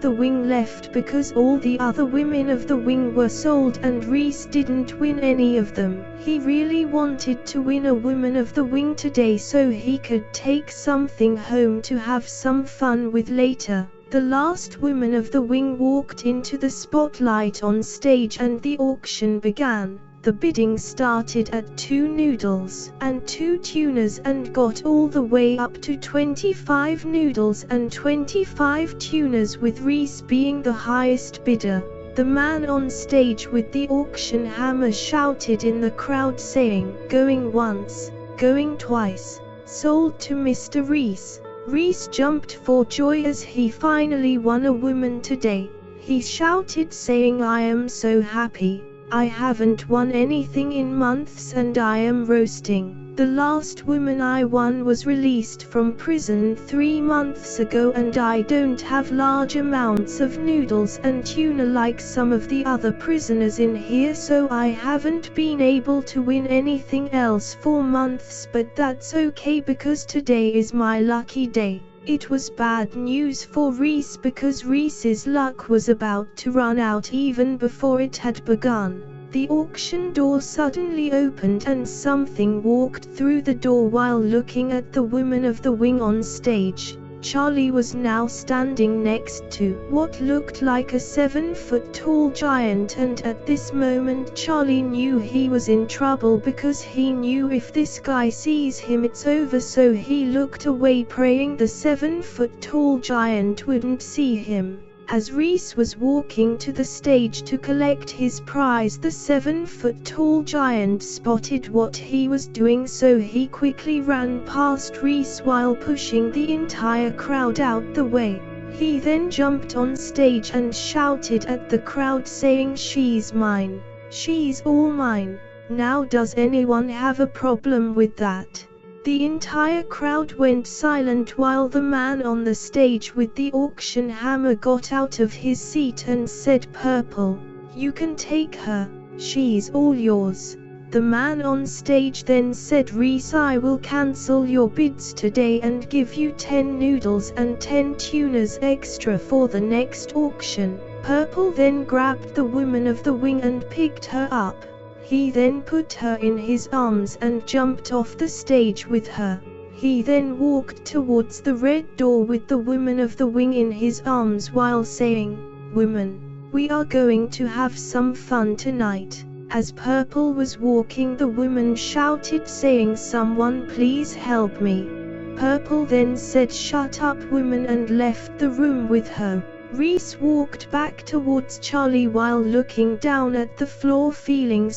The wing left because all the other women of the wing were sold and Rhys didn't win any of them. He really wanted to win a woman of the wing today so he could take something home to have some fun with later. The last woman of the wing walked into the spotlight on stage and the auction began. The bidding started at 2 noodles and 2 tunas and got all the way up to 25 noodles and 25 tunas, with Rhys being the highest bidder. The man on stage with the auction hammer shouted in the crowd saying, "Going once, going twice, sold to Mr. Rhys." Rhys jumped for joy as he finally won a woman today. He shouted saying, "I am so happy. I haven't won anything in months and I am roasting. The last woman I won was released from prison 3 months ago and I don't have large amounts of noodles and tuna like some of the other prisoners in here, so I haven't been able to win anything else for months, but that's okay because today is my lucky day." It was bad news for Rhys because Rhys's luck was about to run out even before it had begun. The auction door suddenly opened and something walked through the door while looking at the woman of the wing on stage. Charlie was now standing next to what looked like a 7-foot-tall giant, and at this moment Charlie knew he was in trouble because he knew if this guy sees him it's over, so he looked away praying the 7-foot-tall giant wouldn't see him. As Rhys was walking to the stage to collect his prize, the 7-foot-tall giant spotted what he was doing, so he quickly ran past Rhys while pushing the entire crowd out the way. He then jumped on stage and shouted at the crowd saying, "She's mine. She's all mine. Now does anyone have a problem with that?" The entire crowd went silent while the man on the stage with the auction hammer got out of his seat and said, "Purple, you can take her. She's all yours." The man on stage then said, "Rhys, I will cancel your bids today and give you 10 noodles and 10 tunas extra for the next auction." Purple then grabbed the woman of the wing and picked her up. He then put her in his arms and jumped off the stage with her. He then walked towards the red door with the woman of the wing in his arms while saying, "Woman, we are going to have some fun tonight." As Purple was walking, the woman shouted saying, "Someone please help me." Purple then said, "Shut up, woman," and left the room with her. Rhys walked back towards Charlie while looking down at the floor feeling